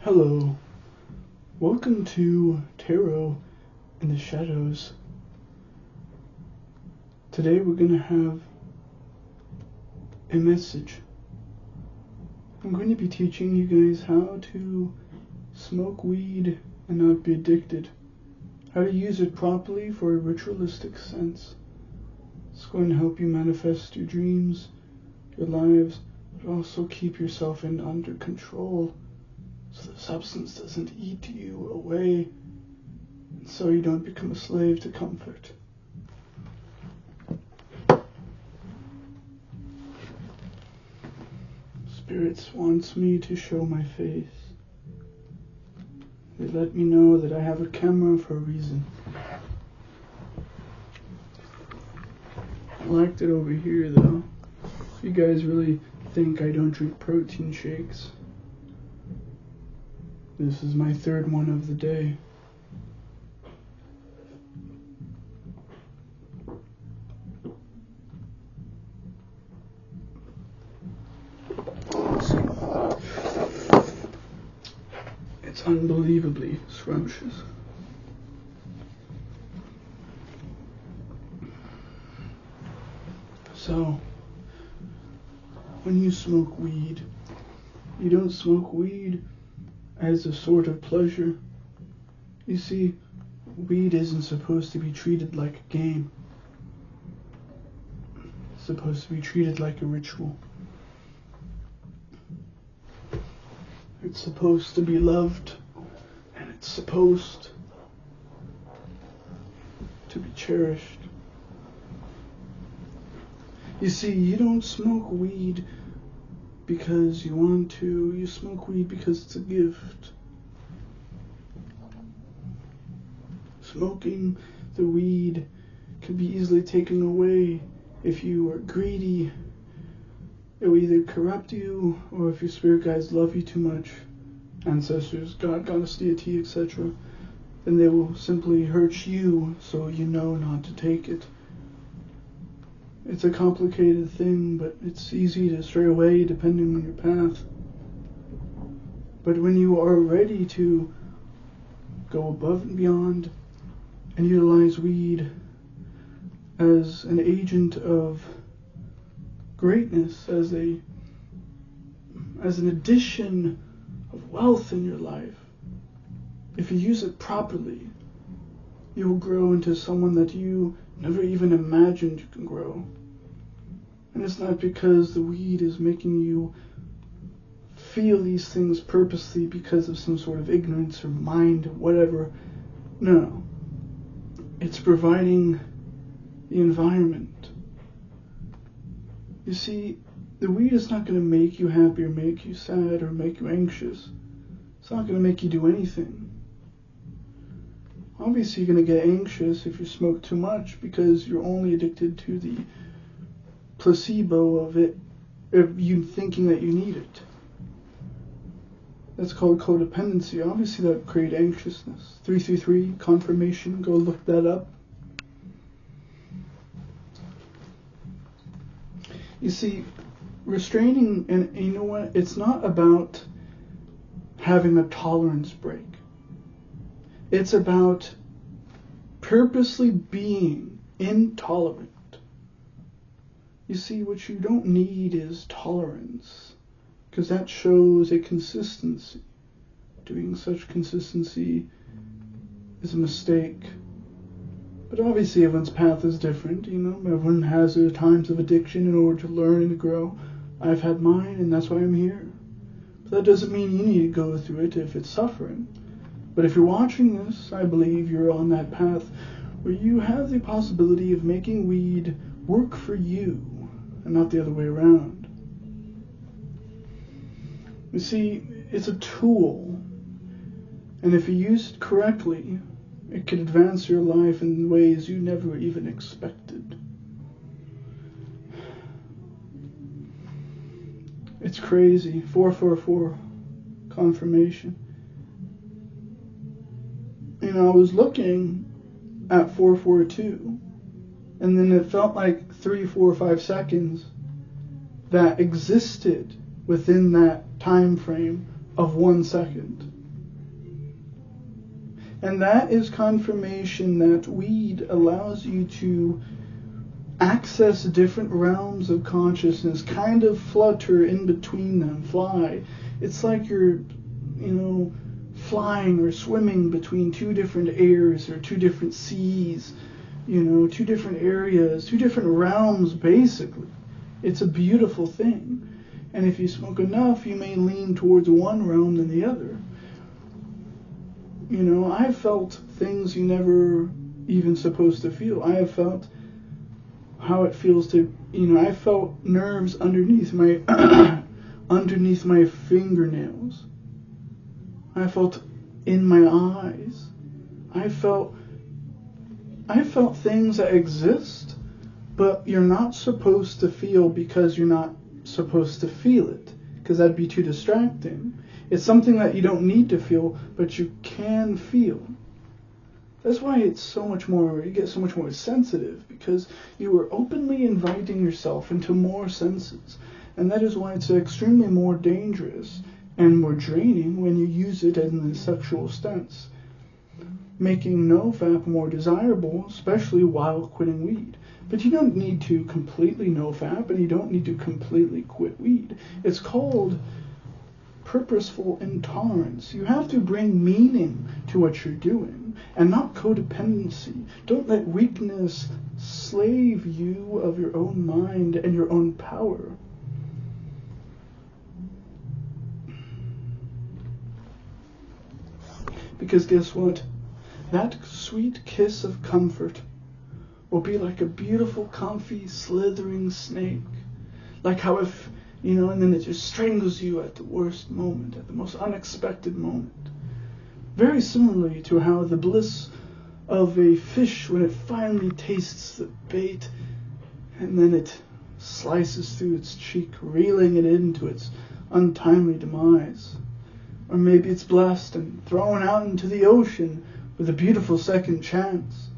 Hello, welcome to Tarot in the Shadows. Today we're going to have a message. I'm going to be teaching you guys how to smoke weed and not be addicted. How to use it properly for a ritualistic sense. It's going to help you manifest your dreams, your lives, but also keep yourself under control. So the substance doesn't eat you away, and so you don't become a slave to comfort. Spirits wants me to show my face. They let me know that I have a camera for a reason. I liked it over here though. If you guys really think I don't drink protein shakes, this is my third one of the day. It's unbelievably scrumptious. So, when you smoke weed, you don't smoke weed as a sort of pleasure. You see, weed isn't supposed to be treated like a game. It's supposed to be treated like a ritual. It's supposed to be loved, and it's supposed to be cherished. You see, you don't smoke weed because you want to. You smoke weed because it's a gift. Smoking the weed can be easily taken away if you are greedy. It will either corrupt you, or if your spirit guides love you too much, ancestors, God, goddess, deity, etc., then they will simply hurt you, so you know not to take it. It's a complicated thing, but it's easy to stray away depending on your path. But when you are ready to go above and beyond and utilize weed as an agent of greatness, as an addition of wealth in your life, if you use it properly, you will grow into someone that you never even imagined you can grow. And it's not because the weed is making you feel these things purposely because of some sort of ignorance or mind or whatever. No. It's providing the environment. You see, the weed is not going to make you happy or make you sad or make you anxious. It's not going to make you do anything. Obviously, you're going to get anxious if you smoke too much because you're only addicted to the placebo of it, of you thinking that you need it. That's called codependency. Obviously, that would create anxiousness. 333, confirmation, go look that up. You see, restraining, and you know what, it's not about having a tolerance break. It's about purposely being intolerant. You see, what you don't need is tolerance, because that shows a consistency. Doing such consistency is a mistake. But obviously everyone's path is different, you know. Everyone has their times of addiction in order to learn and to grow. I've had mine, and that's why I'm here. But that doesn't mean you need to go through it if it's suffering. But if you're watching this, I believe you're on that path where you have the possibility of making weed work for you, and not the other way around. You see, it's a tool, and if you use it correctly, it can advance your life in ways you never even expected. It's crazy. 444 confirmation. You know, I was looking at 442, and then it felt like 3, 4, 5 seconds that existed within that time frame of 1 second. And that is confirmation that weed allows you to access different realms of consciousness, kind of flutter in between them, fly. It's like you're, flying or swimming between two different airs or two different seas, two different areas, two different realms, basically. It's a beautiful thing. And if you smoke enough, you may lean towards one realm than the other. I've felt things you never even supposed to feel. I have felt how it feels to, I felt nerves underneath my underneath my fingernails. I felt in my eyes. I felt things that exist, but you're not supposed to feel because you're not supposed to feel it, because that'd be too distracting. It's something that you don't need to feel, but you can feel. That's why you get so much more sensitive, because you are openly inviting yourself into more senses. And that is why it's extremely more dangerous and more draining when you use it in the sexual sense, making NoFap more desirable, especially while quitting weed. But you don't need to completely NoFap, and you don't need to completely quit weed. It's called purposeful intolerance. You have to bring meaning to what you're doing, and not codependency. Don't let weakness slave you of your own mind and your own power. Because guess what? That sweet kiss of comfort will be like a beautiful, comfy, slithering snake. Like how if, and then it just strangles you at the worst moment, at the most unexpected moment. Very similarly to how the bliss of a fish when it finally tastes the bait, and then it slices through its cheek, reeling it into its untimely demise. Or maybe it's blessed and thrown out into the ocean with a beautiful second chance.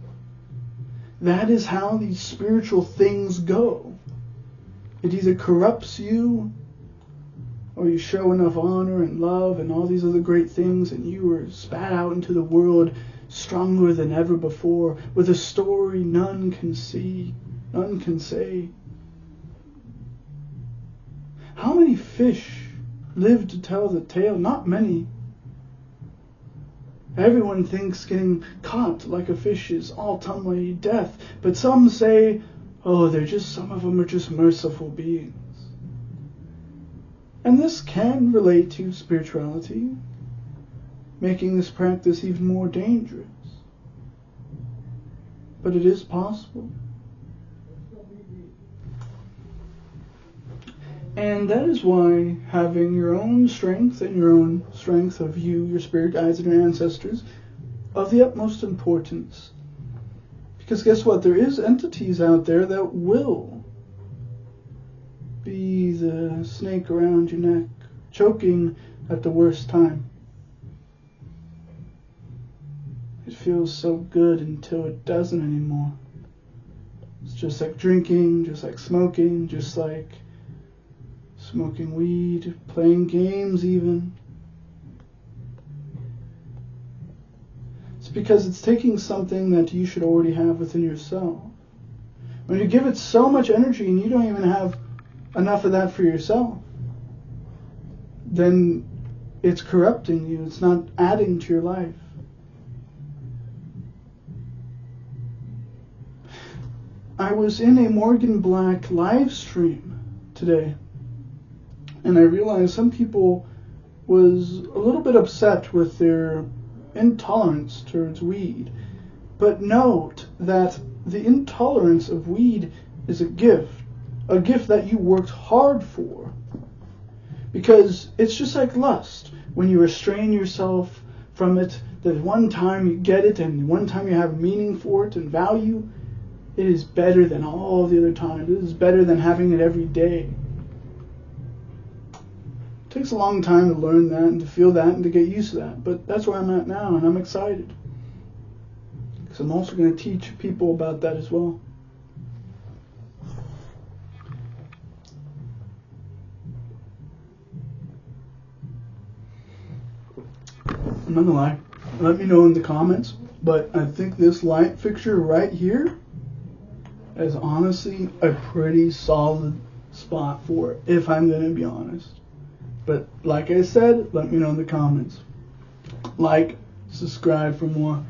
That is how these spiritual things go. It either corrupts you, or you show enough honor and love and all these other great things, and you are spat out into the world stronger than ever before, with a story none can see, none can say. How many fish live to tell the tale? Not many. Everyone thinks getting caught like a fish is ultimately death, but some say, some of them are just merciful beings. And this can relate to spirituality, making this practice even more dangerous. But it is possible. And that is why having your own strength and your own strength of you, your spirit guides, and your ancestors, of the utmost importance. Because guess what? There is entities out there that will be the snake around your neck, choking at the worst time. It feels so good until it doesn't anymore. It's just like drinking, just like smoking, just like smoking weed, playing games even. It's because it's taking something that you should already have within yourself. When you give it so much energy and you don't even have enough of that for yourself, then it's corrupting you. It's not adding to your life. I was in a Morgan Black live stream today, and I realized some people was a little bit upset with their intolerance towards weed. But note that the intolerance of weed is a gift that you worked hard for. Because it's just like lust. When you restrain yourself from it, that one time you get it and one time you have meaning for it and value, it is better than all the other times. It is better than having it every day. It takes a long time to learn that and to feel that and to get used to that. But that's where I'm at now, and I'm excited. Because I'm also going to teach people about that as well. I'm not going to lie. Let me know in the comments. But I think this light fixture right here is honestly a pretty solid spot for it, if I'm going to be honest. But like I said, let me know in the comments. Like, subscribe for more.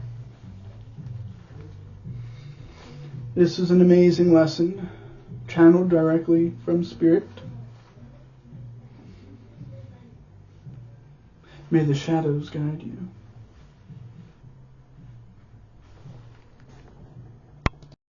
This is an amazing lesson, channeled directly from Spirit. May the shadows guide you.